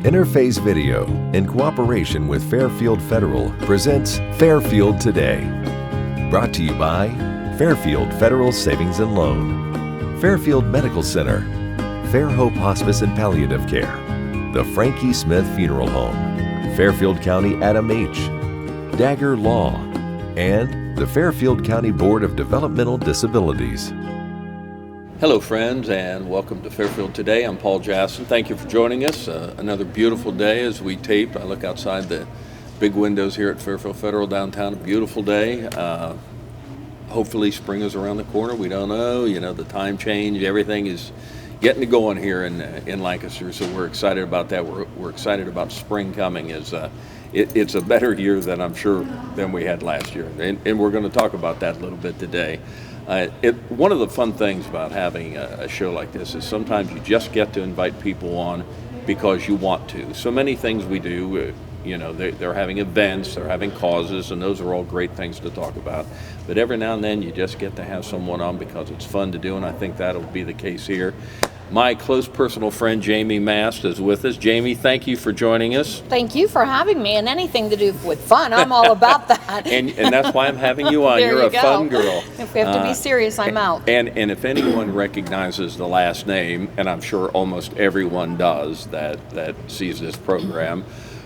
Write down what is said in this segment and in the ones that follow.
Interface Video, in cooperation with Fairfield Federal, presents Fairfield Today. Brought to you by Fairfield Federal Savings and Loan, Fairfield Medical Center, Fair Hope Hospice and Palliative Care, the Frankie Smith Funeral Home, Fairfield County Adam H., Dagger Law, and the Fairfield County Board of Developmental Disabilities. Hello friends, and welcome to Fairfield Today. I'm Paul Jasson. Thank you for joining us. Another beautiful day as we tape. I look outside the big windows here at Fairfield Federal downtown. A beautiful day. Hopefully spring is around the corner. We don't know. You know, the time change, everything is getting to going here in Lancaster, so we're excited about that. We're excited about spring coming. It's a better year than I'm sure than we had last year, and we're going to talk about that a little bit today. One of the fun things about having a show like this is sometimes you just get to invite people on because you want to. So many things we do, they're having events, they're having causes, and those are all great things to talk about. But every now and then you just get to have someone on because it's fun to do, and I think that'll be the case here. My close personal friend Jamie Mast is with us. Jamie, thank you for joining us. Thank you for having me, and anything to do with fun, I'm all about that. and that's why I'm having you on. You're a fun girl. If we have to be serious, I'm out. And if anyone recognizes the last name, and I'm sure almost everyone does that sees this program,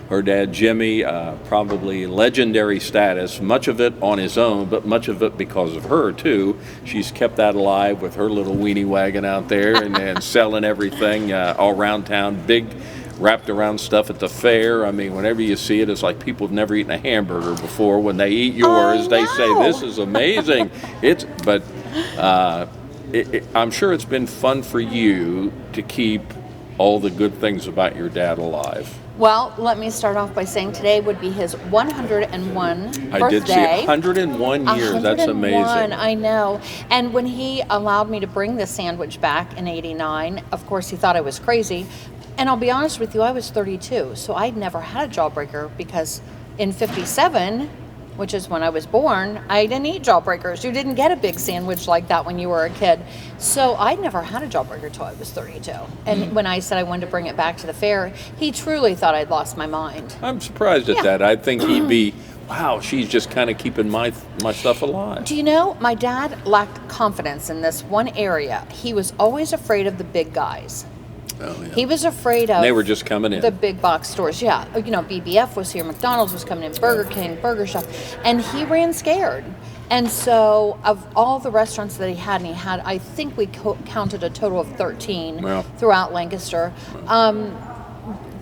her dad, Jimmy, probably legendary status, much of it on his own, but much of it because of her, too. She's kept that alive with her little weenie wagon out there and selling everything all around town, big wrapped around stuff at the fair. I mean, whenever you see it, it's like people have never eaten a hamburger before. When they eat yours, they say, this is amazing. I'm sure it's been fun for you to keep all the good things about your dad alive. Well, let me start off by saying today would be his 101 birthday. I did see 101 years. That's amazing. I know. And when he allowed me to bring the sandwich back in '89, of course, he thought I was crazy. And I'll be honest with you, I was 32, so I'd never had a Jawbreaker because in '57, which is when I was born, I didn't eat Jawbreakers. You didn't get a big sandwich like that when you were a kid. So I'd never had a Jawbreaker till I was 32. And when I said I wanted to bring it back to the fair, he truly thought I'd lost my mind. I'm surprised at that. I think he'd be, wow, she's just kind of keeping my stuff alive. Do you know, my dad lacked confidence in this one area. He was always afraid of the big guys. Oh, yeah. He was afraid of they were just coming in. The big box stores. Yeah. BBF was here, McDonald's was coming in, Burger King, Burger Shop, and he ran scared. And so of all the restaurants that he had, I think we counted a total of 13 throughout Lancaster.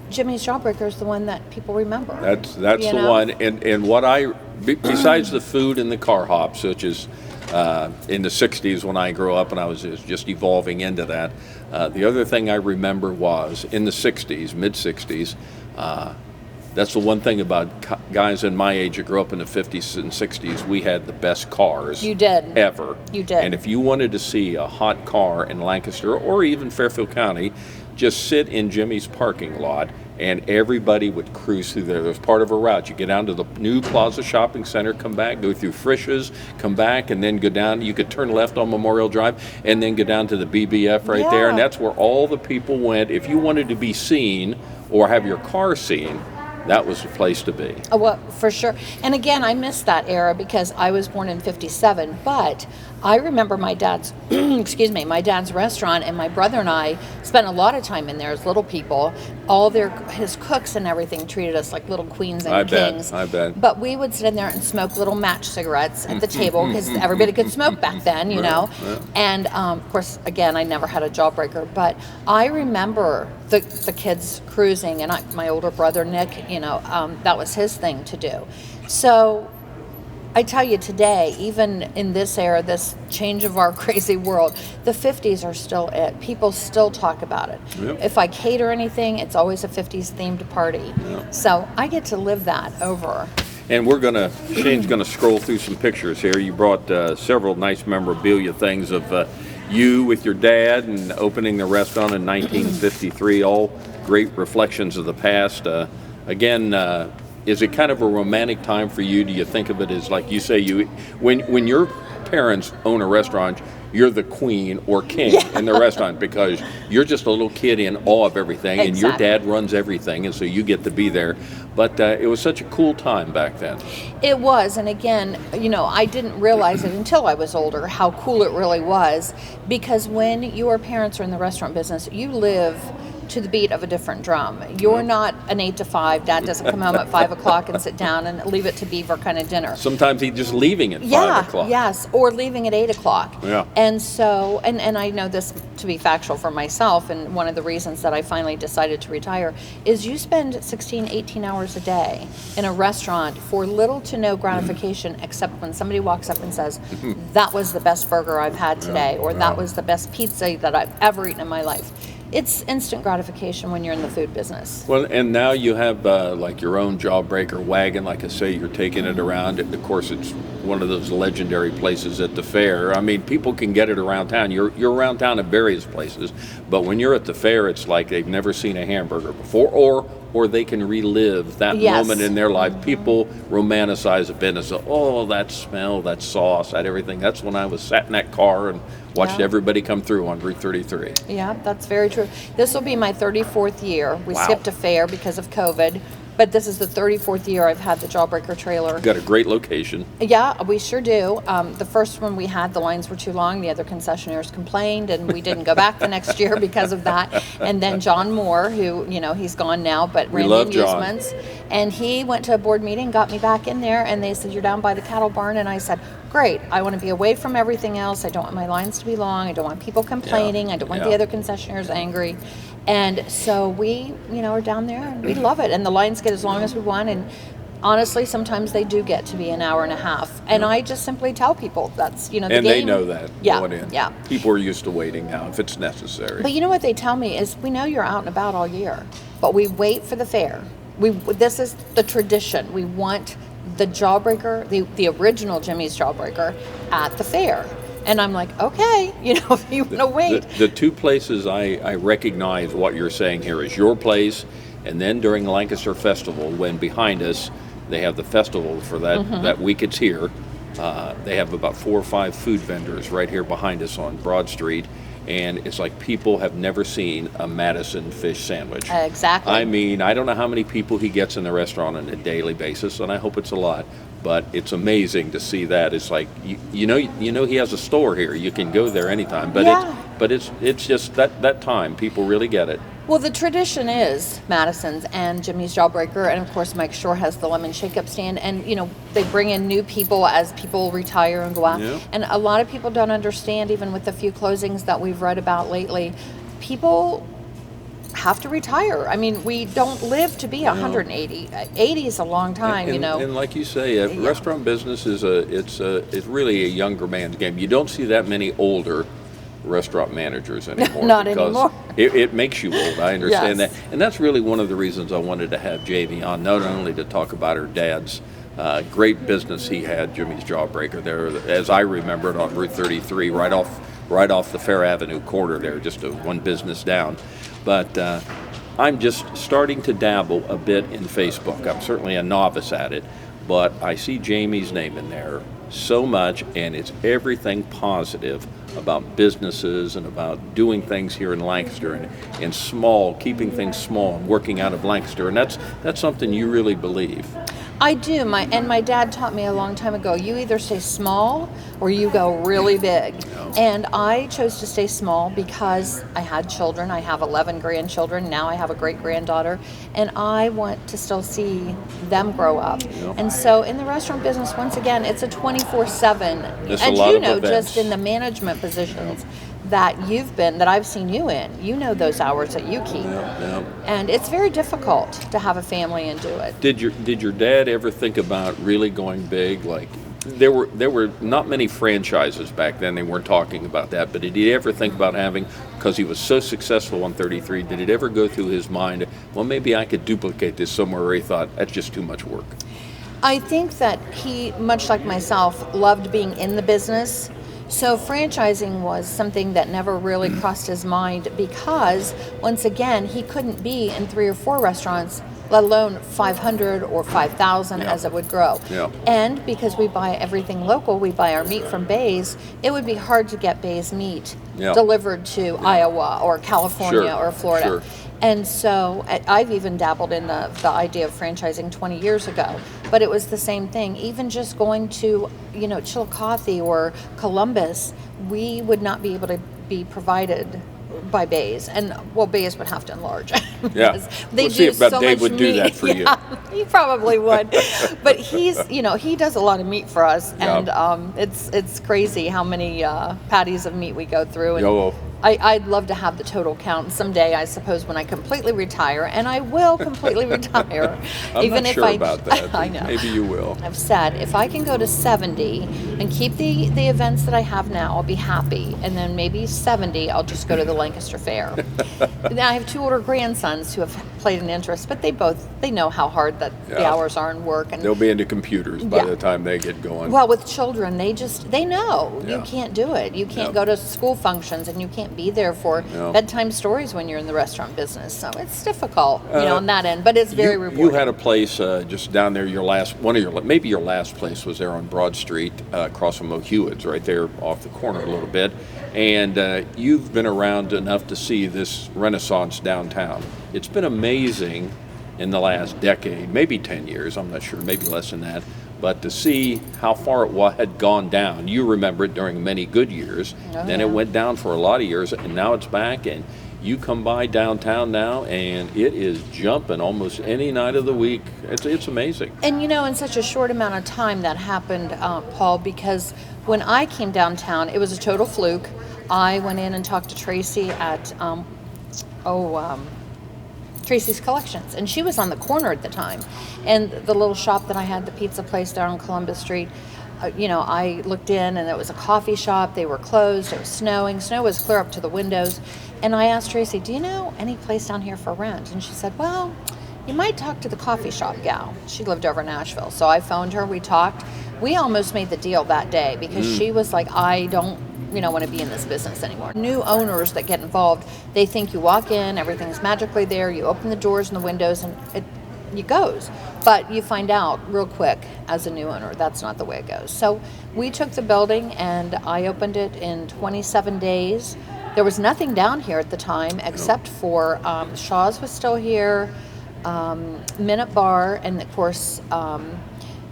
Jimmy's Jawbreaker is the one that people remember. That's the one. And what besides the food and the car hops, which is in the 60s when I grew up and I was just evolving into that. The other thing I remember was in the 60s, mid-60s, that's the one thing about guys in my age that grew up in the 50s and 60s, we had the best cars ever. You did. And if you wanted to see a hot car in Lancaster or even Fairfield County, just sit in Jimmy's parking lot and everybody would cruise through there. It was part of a route. You get down to the new Plaza Shopping Center, come back, go through Frisch's, come back, and then go down. You could turn left on Memorial Drive and then go down to the BBF right there. And that's where all the people went. If you wanted to be seen or have your car seen, that was the place to be. Oh, well, for sure. And again, I missed that era because I was born in '57, but I remember my dad's, my dad's restaurant, and my brother and I spent a lot of time in there as little people. His cooks and everything treated us like little queens and kings. I bet. But we would sit in there and smoke little match cigarettes at the table because everybody could smoke back then, you know. Yeah. And of course, again, I never had a Jawbreaker, but I remember the kids cruising, and my older brother Nick, that was his thing to do. So I tell you today, even in this era, this change of our crazy world, the 50s are still it. People still talk about it. Yep. If I cater anything, it's always a 50s themed party. Yep. So I get to live that over. And Shane's gonna scroll through some pictures here. You brought several nice memorabilia things of you with your dad and opening the restaurant in 1953, all great reflections of the past. Is it kind of a romantic time for you? Do you think of it as, like you say, when your parents own a restaurant, you're the queen or king in the restaurant, because you're just a little kid in awe of everything, and your dad runs everything, and so you get to be there. But it was such a cool time back then. It was, and again, I didn't realize it until I was older how cool it really was, because when your parents are in the restaurant business, you live to the beat of a different drum. You're not an 8 to 5. Dad doesn't come home at 5 o'clock and sit down and leave it to Beaver kind of dinner. Sometimes he's just leaving at 5 o'clock. Yes, or leaving at 8 o'clock. Yeah. And so, and I know this to be factual for myself, and one of the reasons that I finally decided to retire is you spend 16, 18 hours a day in a restaurant for little to no gratification, except when somebody walks up and says, that was the best burger I've had today, or that was the best pizza that I've ever eaten in my life. It's instant gratification when you're in the food business. Well, and now you have like your own Jawbreaker wagon. Like I say, you're taking it around. Of course, it's one of those legendary places at the fair. I mean, people can get it around town. You're around town at various places, but when you're at the fair, it's like they've never seen a hamburger before, or they can relive that moment in their life. People romanticize a bit and say, oh, that smell, that sauce, that everything. That's when I was sat in that car and watched everybody come through on Route 33. Yeah, that's very true. This will be my 34th year. We skipped a fair because of COVID, but this is the 34th year I've had the Jawbreaker trailer. Got a great location. Yeah, we sure do. The first one we had, the lines were too long. The other concessionaires complained, and we didn't go back the next year because of that. And then John Moore, who, he's gone now, but ran the amusements. And he went to a board meeting, got me back in there, and they said, you're down by the cattle barn. And I said, great. I want to be away from everything else. I don't want my lines to be long. I don't want people complaining. I don't want the other concessionaires angry. And so we, are down there, and we love it. And the lines get as long as we want. And honestly, sometimes they do get to be an hour and a half. And I just simply tell people that's, the game. And they know that going in. Yeah. People are used to waiting now if it's necessary. But you know what they tell me is, we know you're out and about all year, but we wait for the fair. This is the tradition. We want the Jawbreaker, the original Jimmy's Jawbreaker at the fair. And I'm like, okay, if you want to wait. The two places I recognize what you're saying here is your place, and then during Lancaster Festival, when behind us they have the festival for that week it's here. They have about 4 or 5 food vendors right here behind us on Broad Street. And it's like people have never seen a Madison fish sandwich. Exactly. I mean, I don't know how many people he gets in the restaurant on a daily basis, and I hope it's a lot. But it's amazing to see that. It's like you know he has a store here. You can go there anytime. But it's just that time people really get it. Well, the tradition is Madison's and Jimmy's Jawbreaker, and of course Mike Shore has the lemon shake-up stand, and they bring in new people as people retire and go out. Yeah. And a lot of people don't understand, even with the few closings that we've read about lately, people have to retire. I mean, we don't live to be 180. 80 is a long time, And like you say, restaurant business is it's really a younger man's game. You don't see that many older restaurant managers anymore. Not anymore. It makes you old. I understand that. And that's really one of the reasons I wanted to have Jamie on, not only to talk about her dad's great business he had, Jimmy's Jawbreaker, there, as I remember it, on Route 33, right off the Fair Avenue corner there, just one business down. But I'm just starting to dabble a bit in Facebook. I'm certainly a novice at it, but I see Jamie's name in there so much, and it's everything positive about businesses and about doing things here in Lancaster and small, keeping things small and working out of Lancaster. And that's something you really believe. I do. My dad taught me a long time ago, you either stay small or you go really big. And I chose to stay small because I had children. I have 11 grandchildren. Now I have a great-granddaughter. And I want to still see them grow up. And so in the restaurant business, once again, it's a 24/7. And just in the management positions that I've seen you in, those hours that you keep. And it's very difficult to have a family and do it. Did your dad ever think about really going big? Like, there were not many franchises back then. They weren't talking about that. But did he ever think about having, because he was so successful on 33, did it ever go through his mind, well, maybe I could duplicate this somewhere, where he thought, that's just too much work? I think that he, much like myself, loved being in the business. So franchising was something that never really crossed his mind because, once again, he couldn't be in 3 or 4 restaurants let alone 500 or 5,000 Yeah. as it would grow. Yeah. And because we buy everything local, we buy our meat from Bays, it would be hard to get Bays meat Yeah. delivered to Iowa or California Sure, or Florida. sure. And so I've even dabbled in the idea of franchising 20 years ago, but it was the same thing. Even just going to, Chillicothe or Columbus, we would not be able to be provided by Bays, and Bays would have to enlarge. Yeah, they we'll see do if Dave much would do meat. that for you. Yeah, he probably would, but he does a lot of meat for us, Yeah. and it's crazy how many patties of meat we go through. And Oh. I'd love to have the total count someday, I suppose, when I completely retire, and I will completely retire. I'm not sure about that. I know. Maybe you will. I've said if I can go to 70 and keep the events that I have now, I'll be happy. And then maybe 70, I'll just go to the Lancaster Fair. Now I have 2 older grandsons who have played an interest, but they know how hard the Yeah. hours are in work. And They'll be into computers by Yeah. the time they get going. well, with children, they know you Yeah. can't do it. You can't Yeah. go to school functions, and you can't be there for Yeah. bedtime stories when you're in the restaurant business. So it's difficult, on that end, but it's very rewarding. You had a place just down there. Maybe your last place was there on Broad Street, across from O'Hewitt's, right there off the corner a little bit. And you've been around enough to see this renaissance downtown. It's been amazing in the last decade, maybe 10 years. I'm not sure, maybe less than that. But to see how far it had gone down, you remember it during many good years. Then it went down for a lot of years, and now it's back. And you come by downtown now, and it is jumping almost any night of the week. It's amazing. And in such a short amount of time that happened, Paul, because when I came downtown, it was a total fluke. I went in and talked to Tracy at Tracy's Collections, and she was on the corner at the time. And the little shop that I had, the pizza place down on Columbus Street, I looked in, and it was a coffee shop. They were closed. It was snowing. Snow was clear up to the windows. And I asked Tracy, do you know any place down here for rent? And she said, well, you might talk to the coffee shop gal. She lived over in Nashville. So I phoned her. We talked. We almost made the deal that day because she was like, I don't want to be in this business anymore. New owners that get involved, they think you walk in, everything's magically there, you open the doors and the windows, and it goes. But you find out real quick as a new owner, that's not the way it goes. So we took the building, and I opened it in 27 days. There was nothing down here at the time except for Shaw's was still here, Minute Bar, and of course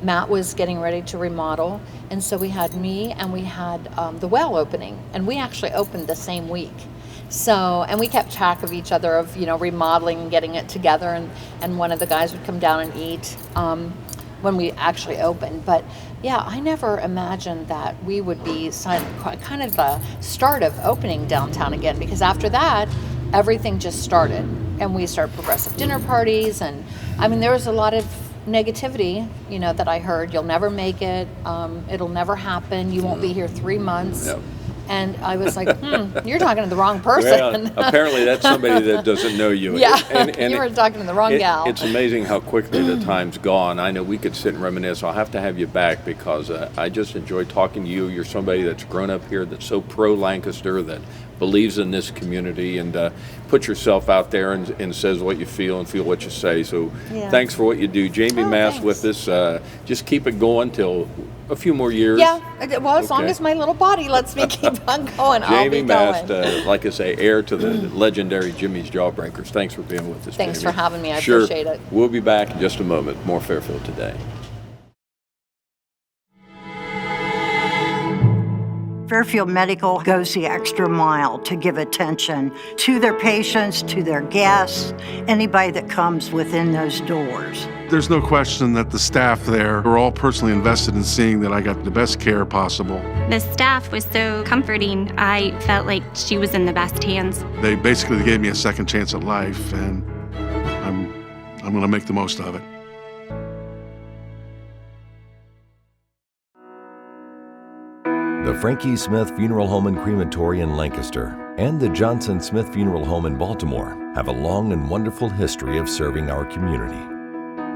Matt was getting ready to remodel, and so we had me and we had the Well opening, and we actually opened the same week. So, and we kept track of each other of remodeling and getting it together, and one of the guys would come down and eat when we actually opened. But yeah, I never imagined that we would be kind of the start of opening downtown again, because after that, everything just started, and we started progressive dinner parties, and I mean, there was a lot of negativity, that I heard. You'll never make it. It'll never happen. You won't be here 3 months. Yep. And I was like, you're talking to the wrong person. Well, apparently that's somebody that doesn't know you. Yeah, And you were talking to the wrong gal. It's amazing how quickly the time's gone. I know we could sit and reminisce. I'll have to have you back because I just enjoy talking to you. You're somebody that's grown up here, that's so pro-Lancaster, that believes in this community, and put yourself out there and says what you feel and feel what you say. So thanks for what you do. Jamie Mast with us. Just keep it going till a few more years. Yeah, well, as long as my little body lets me keep on going, I'll be Jamie Mast, going. like I say, heir to the legendary Jimmy's Jawbreakers. Thanks for being with us, Thanks Jamie. for having me. I Sure. appreciate it. We'll be back in just a moment. More Fairfield Today. Fairfield Medical goes the extra mile to give attention to their patients, to their guests, anybody that comes within those doors. There's no question that the staff there are all personally invested in seeing that I got the best care possible. The staff was so comforting. I felt like she was in the best hands. They basically gave me a second chance at life, and I'm going to make the most of it. The Frankie Smith Funeral Home and Crematory in Lancaster and the Johnson Smith Funeral Home in Baltimore have a long and wonderful history of serving our community.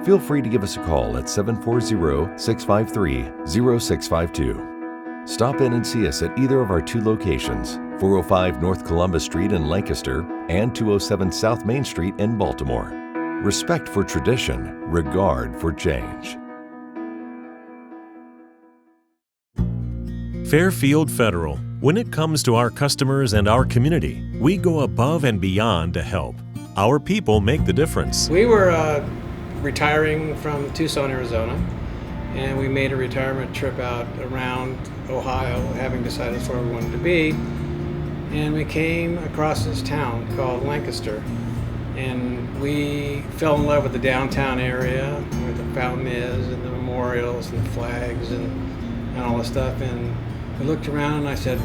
Feel free to give us a call at 740-653-0652. Stop in and see us at either of our 2 locations, 405 North Columbus Street in Lancaster and 207 South Main Street in Baltimore. respect for tradition, regard for change. Fairfield Federal. When it comes to our customers and our community, we go above and beyond to help. Our people make the difference. We were retiring from Tucson, Arizona, and we made a retirement trip out around Ohio, having decided that's where we wanted to be. And we came across this town called Lancaster, and we fell in love with the downtown area where the fountain is and the memorials and the flags and all the stuff. And we looked around and I said,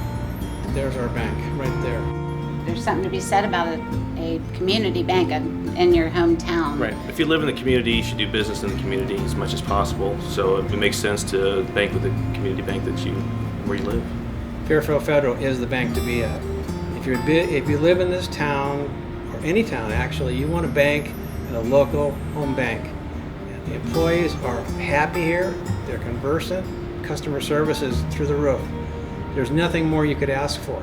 there's our bank right there. There's something to be said about a community bank in your hometown. Right. If you live in the community, you should do business in the community as much as possible. So it makes sense to bank with the community bank where you live. Fairfield Federal is the bank to be at. If you live in this town, or any town actually, you want to bank at a local home bank. And the employees are happy here, they're conversant, customer service is through the roof. There's nothing more you could ask for.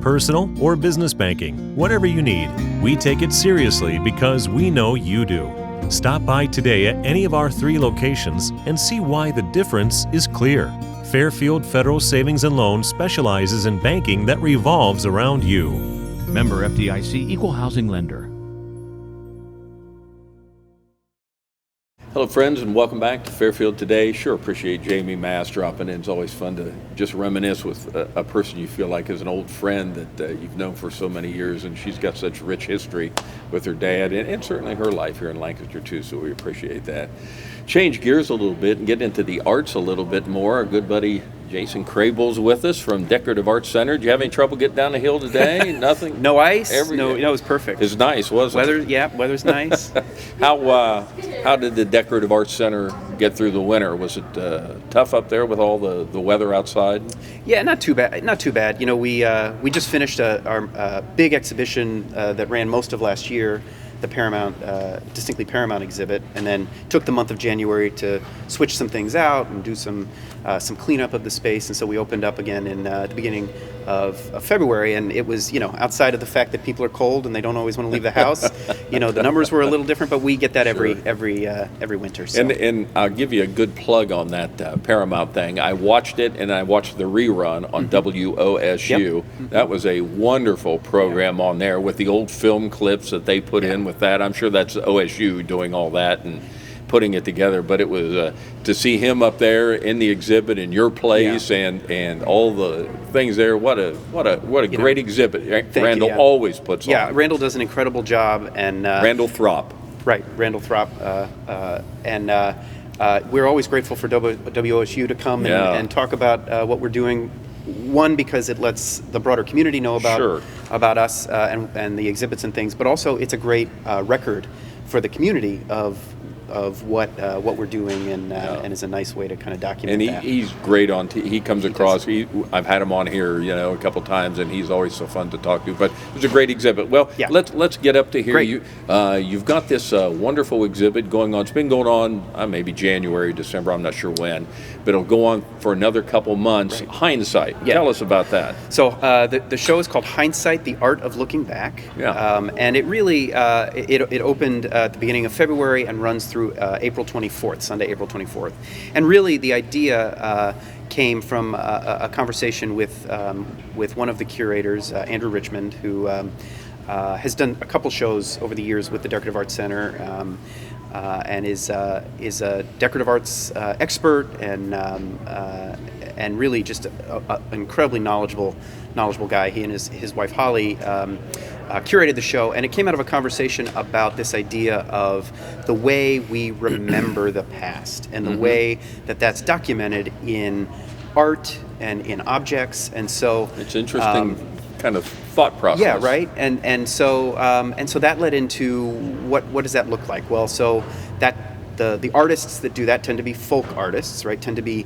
Personal or business banking, whatever you need, we take it seriously because we know you do. Stop by today at any of our 3 locations and see why the difference is clear. Fairfield Federal Savings and Loan specializes in banking that revolves around you. Member FDIC, Equal Housing Lender. Hello, friends, and welcome back to Fairfield Today. Sure appreciate Jamie Mast dropping in. It's always fun to just reminisce with a person you feel like is an old friend that you've known for so many years, and she's got such rich history with her dad and certainly her life here in Lancaster, too, so we appreciate that. Change gears a little bit and get into the arts a little bit more. Our good buddy Jason Crabill's with us from Decorative Arts Center. Did you have any trouble getting down the hill today? Nothing? No ice? No, it was perfect. It's nice, wasn't it? Weather's nice. How did the Decorative Arts Center get through the winter? Was it tough up there with all the weather outside? Yeah, not too bad. Not too bad. You know, we just finished our big exhibition that ran most of last year, the Distinctly Paramount exhibit, and then took the month of January to switch some things out and do some cleanup of the space. And so we opened up again in the beginning of February, and it was, outside of the fact that people are cold and they don't always want to leave the house, the numbers were a little different, but we get that every winter. So. And I'll give you a good plug on that Paramount thing. I watched it, and I watched the rerun on WOSU. Yep. That was a wonderful program on there with the old film clips that they put in with that. I'm sure that's OSU doing all that and putting it together, but it was to see him up there in the exhibit in your place and all the things there. What a great exhibit. Randall always puts on. Yeah, Randall does an incredible job, and Randall Throp. Right, Randall Throp, and we're always grateful for WOSU to come and talk about what we're doing. One, because it lets the broader community know about us and the exhibits and things, but also it's a great record for the community of what we're doing, and is a nice way to kind of document that. And he's great on he comes across. I've had him on here, a couple times, and he's always so fun to talk to. But it was a great exhibit. Well, let's get up to here. You've got this wonderful exhibit going on. It's been going on maybe January, December. I'm not sure when, but it'll go on for another couple months. Right. Hindsight. Yeah. Tell us about that. So the show is called Hindsight: The Art of Looking Back. Yeah. And it really it opened at the beginning of February and runs through April 24th, Sunday, April 24th. And really the idea came from a conversation with one of the curators, Andrew Richmond, who has done a couple shows over the years with the Decorative Arts Center, and is a decorative arts expert and really just an incredibly knowledgeable guy. He and his wife Holly curated the show, and it came out of a conversation about this idea of the way we remember the past and the way that's documented in art and in objects. And so it's interesting kind of thought process. Yeah, right. And so that led into what does that look like? Well, so that the artists that do that tend to be folk artists, right? Tend to be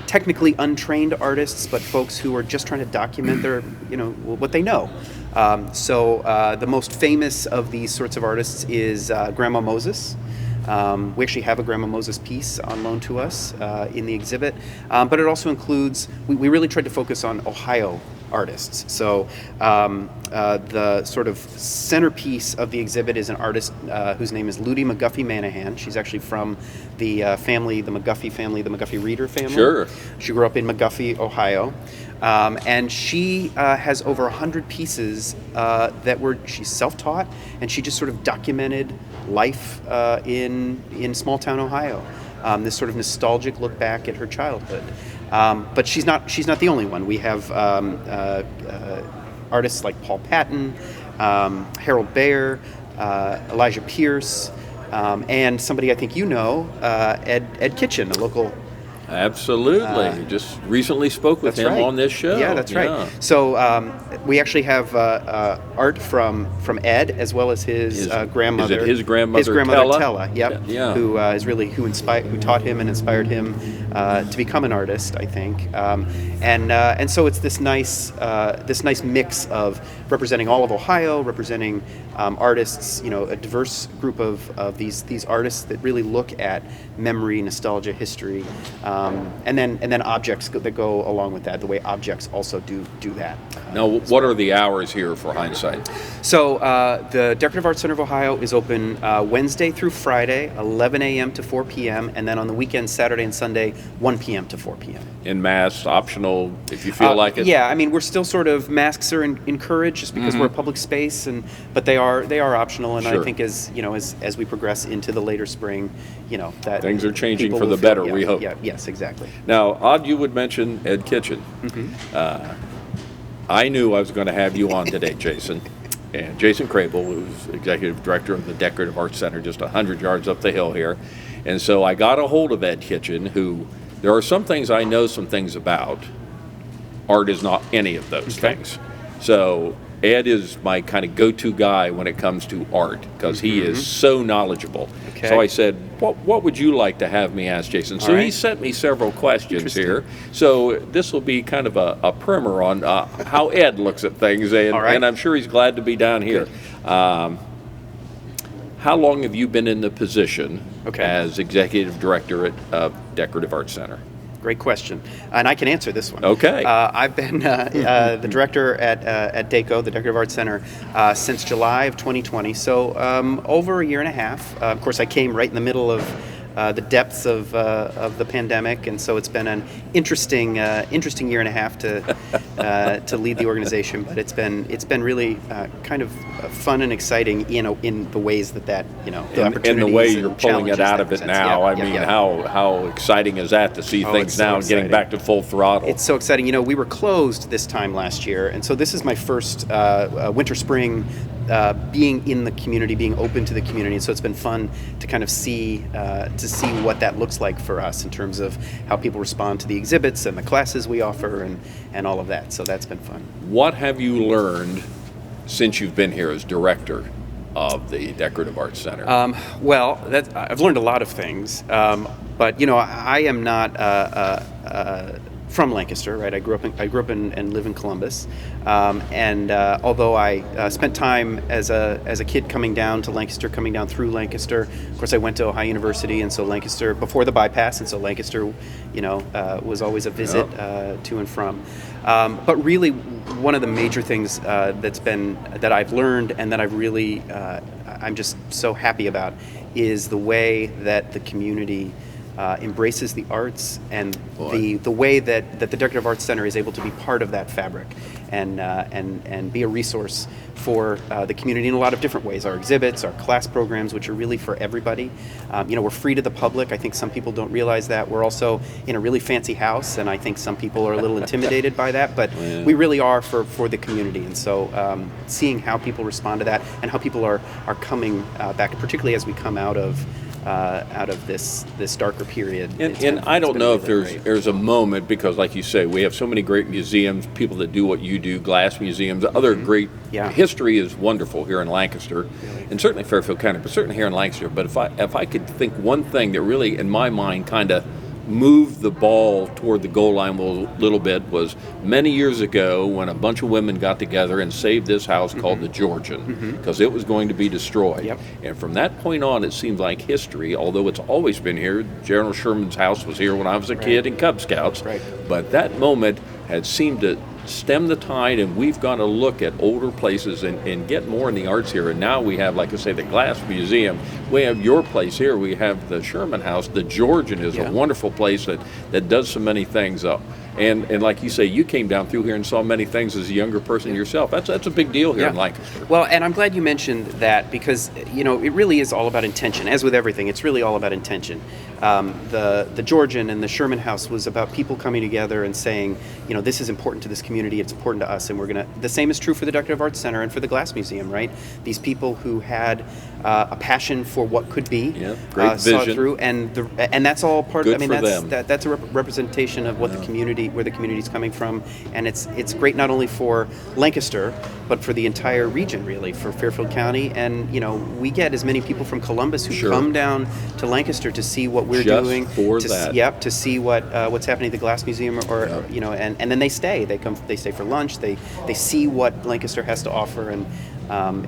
technically untrained artists, but folks who are just trying to document their, what they know. So the most famous of these sorts of artists is Grandma Moses. We actually have a Grandma Moses piece on loan to us in the exhibit, but it also includes, we really tried to focus on Ohio artists. So the sort of centerpiece of the exhibit is an artist whose name is Ludi McGuffey Manahan. She's actually from the McGuffey Reader family. Sure. She grew up in McGuffey, Ohio. And she has over 100 pieces she's self-taught, and she just sort of documented life in small-town Ohio. This sort of nostalgic look back at her childhood. But she's not the only one. We have artists like Paul Patton, Harold Bayer, Elijah Pierce, and somebody I think you know, Ed Kitchen, a local. Absolutely. Just recently spoke with him on this show. Yeah, that's right. So we actually have art from Ed as well as his grandmother. Is it his grandmother? His grandmother Tella. Yep. Yeah. Who who taught him and inspired him to become an artist, I think. And so it's this nice mix of representing all of Ohio, representing artists, a diverse group of these artists that really look at memory, nostalgia, history, and then objects that go along with that. The way objects also do that. Now, what are the hours here for Hindsight? So the Decorative Arts Center of Ohio is open Wednesday through Friday, 11 a.m. to 4 p.m., and then on the weekends, Saturday and Sunday, 1 p.m. to 4 p.m. In Mast, optional if you feel like it? Yeah, I mean, we're still sort of, masks are encouraged just because we're a public space, but they are optional, and Sure. I think as we progress into the later spring, that things are changing people for the will feel- better, yeah, we hope. Yeah, yes, exactly. Now, odd you would mention Ed Kitchen. I knew I was going to have you on today, Jason. And Jason Crabill, who's executive director of the Decorative Arts Center, just 100 yards up the hill here. And so I got a hold of Ed Kitchen, who there are some things I know some things about. Art is not any of those things. So Ed is my kind of go-to guy when it comes to art because he is so knowledgeable. Okay. So I said, what would you like to have me ask Jason? So he sent me several questions here. So this will be kind of a primer on how Ed looks at things, and I'm sure he's glad to be down here. How long have you been in the position as executive director at Decorative Arts Center? Great question, and I can answer this one. Okay. I've been the director at DACO, the Decorative Arts Center, since July of 2020, so over a year and a half. Of course, I came right in the middle of the depths of the pandemic, and so it's been an interesting year and a half to lead the organization. But it's been really kind of fun and exciting, in the ways that the opportunities and the way you're and pulling it challenges out that of it presents. now. Yeah, I mean, yeah. how exciting is that to see things it's so now getting exciting. back to full throttle? It's so exciting. We were closed this time last year, and so this is my first winter spring being in the community, being open to the community. And so it's been fun to kind of see what that looks like for us in terms of how people respond to the exhibits and the classes we offer and all of that. So that's been fun. What have you learned since you've been here as director of the Decorative Arts Center? Well, I've learned a lot of things, but I am not from Lancaster, right? I grew up and live in Columbus, and although I spent time as a kid coming down to Lancaster, coming down through Lancaster. Of course, I went to Ohio University, and so Lancaster before the bypass, and so Lancaster, was always a visit to and from. But really, one of the major things that I've learned and that I've really I'm just so happy about is the way that the community embraces the arts and the way that the Decorative Arts Center is able to be part of that fabric and be a resource for the community in a lot of different ways. Our exhibits, our class programs, which are really for everybody. We're free to the public. I think some people don't realize that. We're also in a really fancy house, and I think some people are a little intimidated by that, but we really are for the community. And so seeing how people respond to that and how people are coming back, particularly as we come out of this darker period. And I don't know if there's a moment, because like you say, we have so many great museums, people that do what you do, glass museums, other great history is wonderful here in Lancaster, and certainly Fairfield County, but certainly here in Lancaster. But if I could think one thing that really, in my mind, kind of moved the ball toward the goal line a little bit was many years ago when a bunch of women got together and saved this house called the Georgian, because it was going to be destroyed. And from that point on, it seems like history, although it's always been here. General Sherman's house was here when I was a kid in Cub Scouts, but that moment had seemed to stem the tide, and we've got to look at older places and get more in the arts here. And now we have, like I say, the Glass Museum. We have your place here. We have the Sherman House. The Georgian is a wonderful place that does so many things. And like you say, you came down through here and saw many things as a younger person yourself. That's a big deal here in Lancaster. Well, and I'm glad you mentioned that because, it really is all about intention. As with everything, it's really all about intention. The Georgian and the Sherman House was about people coming together and saying, this is important to this community, it's important to us, and we're going to... The same is true for the Decorative Arts Center and for the Glass Museum, right? These people who had a passion for what could be, great saw vision. it through, and that's all part Good of... for them. That's a representation of what the community, where the community's coming from, and it's great not only for Lancaster, but for the entire region, really, for Fairfield County. And we get as many people from Columbus who come down to Lancaster to see what we're doing, to see what's happening at the Glass Museum, and then they stay. They stay for lunch. They see what Lancaster has to offer, and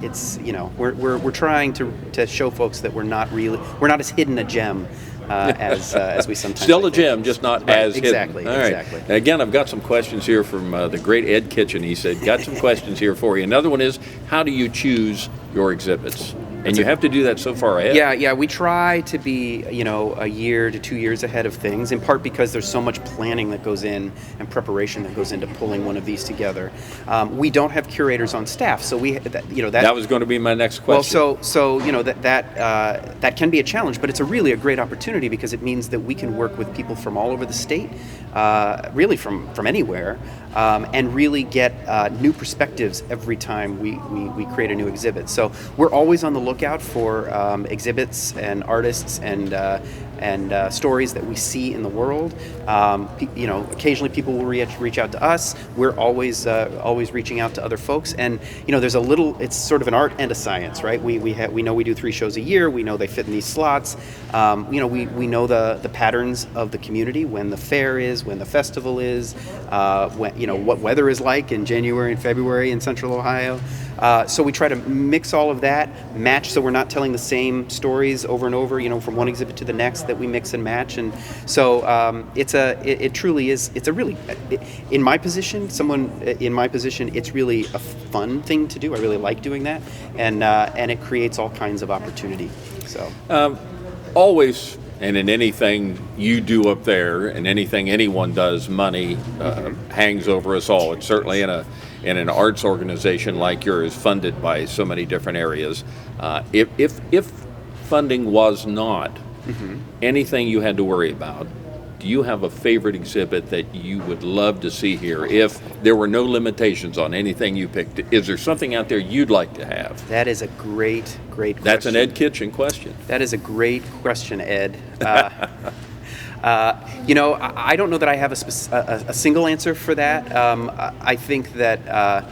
it's we're trying to show folks that we're not as hidden a gem. As we sometimes still a gem, just not as exactly, hidden. All right. Exactly. And again, I've got some questions here from the great Ed Kitchen. He said, got some questions here for you. Another one is, how do you choose your exhibits? And you have to do that so far ahead. Yeah, we try to be, a year to 2 years ahead of things, in part because there's so much planning that goes in and preparation that goes into pulling one of these together. We don't have curators on staff, so that was going to be my next question. Well, so that can be a challenge, but it's really a great opportunity because it means that we can work with people from all over the state, really from anywhere, and really get new perspectives every time we create a new exhibit. So we're always on the lookout for exhibits and artists and stories that we see in the world. Occasionally people will reach out to us. We're always reaching out to other folks, and there's it's sort of an art and a science, right? We know we do 3 shows a year. We know they fit in these slots. We know the patterns of the community, when the fair is, when the festival is, what weather is like in January and February in Central Ohio. So we try to mix all of that, match, so we're not telling the same stories over and over, from one exhibit to the next, that we mix and match. And so it truly is, it's a really, in my position, it's really a fun thing to do. I really like doing that, and it creates all kinds of opportunity. So always, and in anything you do up there, and anything anyone does, money hangs over us all. It's certainly in an arts organization like yours, funded by so many different areas. If funding was not anything you had to worry about, do you have a favorite exhibit that you would love to see here if there were no limitations on anything you picked? Is there something out there you'd like to have? That is a great question. That's an Ed Kitchen question. That is a great question, Ed. I don't know that I have a single answer for that. I think that, I'll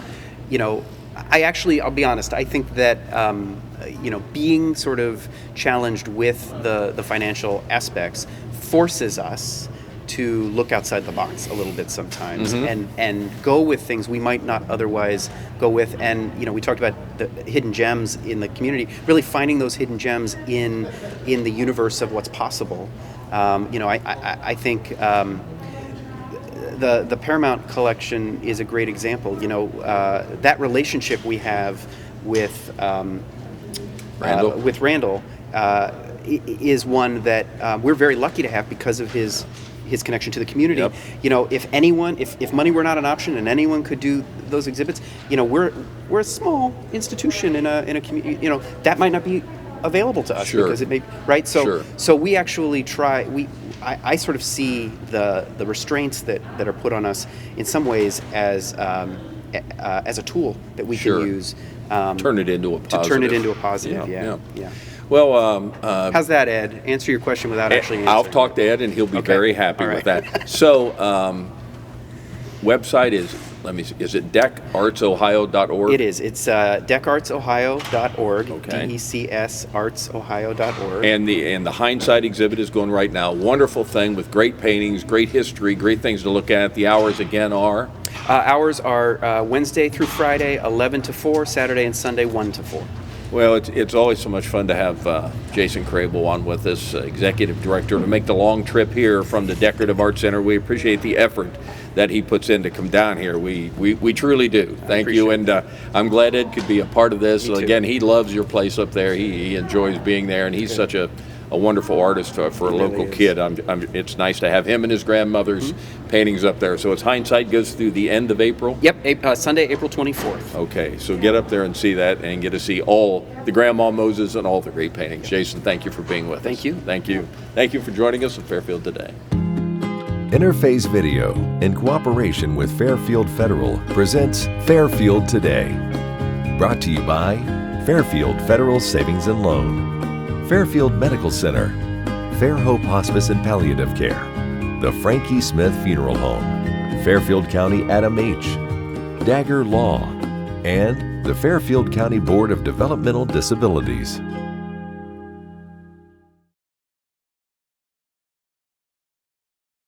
be honest, I think that, being sort of challenged with the financial aspects forces us to look outside the box a little bit sometimes, and go with things we might not otherwise go with. And we talked about the hidden gems in the community, really finding those hidden gems in the universe of what's possible. I think the Paramount collection is a great example. That relationship we have with Randall is one that we're very lucky to have because of his connection to the community. Yep. If money were not an option and anyone could do those exhibits, we're a small institution in a community. That might not be available to us because it may, right? So we actually try. I sort of see the restraints that are put on us in some ways as a tool that we can use. Turn it into a positive. To turn it into a positive. Yeah. Well, how's that, Ed? Answer your question without actually answering. I'll talk to Ed, and he'll be very happy with that. So, website is, is it decartsohio.org? It is. It's decartsohio.org. Okay. DECSartsohio.org. And the Hindsight exhibit is going right now. Wonderful thing with great paintings, great history, great things to look at. The hours again are? Hours are Wednesday through Friday, 11 to 4, Saturday and Sunday, 1 to 4. Well, it's always so much fun to have Jason Crabill on with us, Executive Director, to make the long trip here from the Decorative Arts Center. We appreciate the effort that he puts in to come down here. We truly do. Thank you, and I'm glad Ed could be a part of this. Again, he loves your place up there. He enjoys being there, and he's such a wonderful artist for a local kid. It's nice to have him and his grandmother's paintings up there. So it's Hindsight goes through the end of April? Yep, Sunday, April 24th. Okay, so get up there and see that and get to see all the Grandma Moses and all the great paintings. Jason, thank you for being with us. Thank you. Thank you. Thank you for joining us at Fairfield Today. Interface Video, in cooperation with Fairfield Federal, presents Fairfield Today. Brought to you by Fairfield Federal Savings and Loan, Fairfield Medical Center, Fair Hope Hospice and Palliative Care, the Frankie Smith Funeral Home, Fairfield County Adam H., Dagger Law, and the Fairfield County Board of Developmental Disabilities.